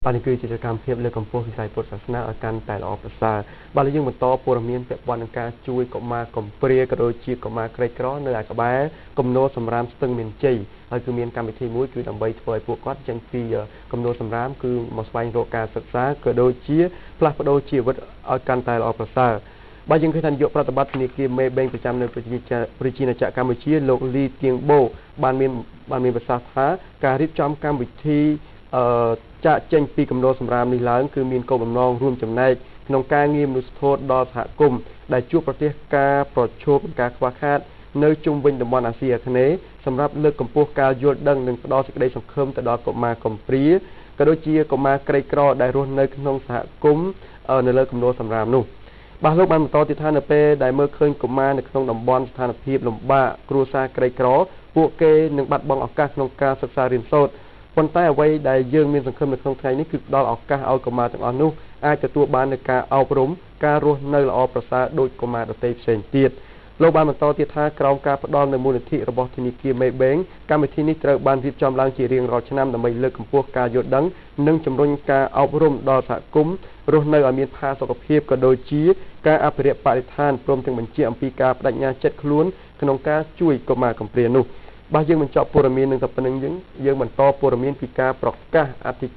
បានគឺជាកម្មភាពលើកម្ពុជាវិស័យពុទ្ធសាសនាឲ្យកាន់តែល្អប្រសើរបាទយើងបន្តព័ត៌មានពាក់ព័ន្ធនឹងការជួយកុមារកំព្រាក៏ដូចជាកុមារក្រីក្រនៅឯក្បែរគំនរសម្រាមស្ទឹងមានជ័យហើយគឺមានកម្មវិធីមួយគឺដើម្បីធ្វើឲ្យពួកគាត់ចេញពីគំនរសម្រាមគឺមកស្វែងរកការសិក្សាក៏ដូចជាផ្លាស់ប្ដូរជីវិតឲ្យកាន់តែល្អប្រសើរបាទយើងឃើញថានាយកប្រតិបត្តិធនាគារមេបេងប្រចាំនៅប្រជាណាចក្រកម្ពុជាលោកលីទៀងបូបានមានប្រសាសន៍ថាការរៀបចំកម្មវិធីចាក់ចេញពីគំនរសម្រាមនេះឡើងគឺមានគោលបំណងរួមចំណែកក្នុងការងារមនុស្សធម៌ដល់សហគមន៍ដែលជួបប្រទះការប្រឈមការខ្វះខាតនៅជុំវិញតំបន់អាស៊ីអាគ្នេយ៍សម្រាប់លើកកម្ពស់ការយល់ដឹងនិងផ្ដល់សេចក្តីសង្ឃឹមទៅដល់កុមារកំព្រាក៏ដូចជាកុមារក្រីក្រដែលរស់នៅក្នុងសហគមន៍នៅលើគំនរសម្រាមនោះបាទលោកបានបន្តទៀតថានៅពេលដែលមើលឃើញកុមារនៅក្នុងតំបន់ស្ថានភាពលំបាកគ្រួសារក្រីក្រពួកគេនឹងបាត់បង់ឱកាសក្នុងការសិក្សារៀនសូត្រប៉ុន្តែអ្វីដែលយើងមានសង្ឃឹមនៅក្នុងថ្ងៃនេះគឺផ្ដល់ឱកាសឲ្យកុមារទាំងអស់នោះអាចទទួលបាននូវការអប់រំការរស់នៅល្អប្រសើរដោយកុមារដទៃផ្សេងទៀតលោកបានបន្តទៀតថាក្រោមការផ្ដល់នូវមូលនិធិរបស់ធនាគារមេបេងកម្មវិធីនេះត្រូវបានរៀបចំឡើងជារៀងរាល់ឆ្នាំដើម្បីលើកកម្ពស់ការយល់ដឹងនិងជំរុញការអប់រំដល់សហគមន៍រស់នៅឲ្យមានផាសុកភាពក៏ដូចជាការអភិរក្សបរិស្ថានព្រមទាំងបញ្ជាក់អំពីការបដិញ្ញាចិត្តខ្លួនក្នុងការជួយកុមារកំព្រានោះបាទយើងបញ្ចប់ព័ត៌មាននឹងតែប៉ុណ្្នឹងយើងបន្តព័ត៌មានពីការប្រកាសអធិ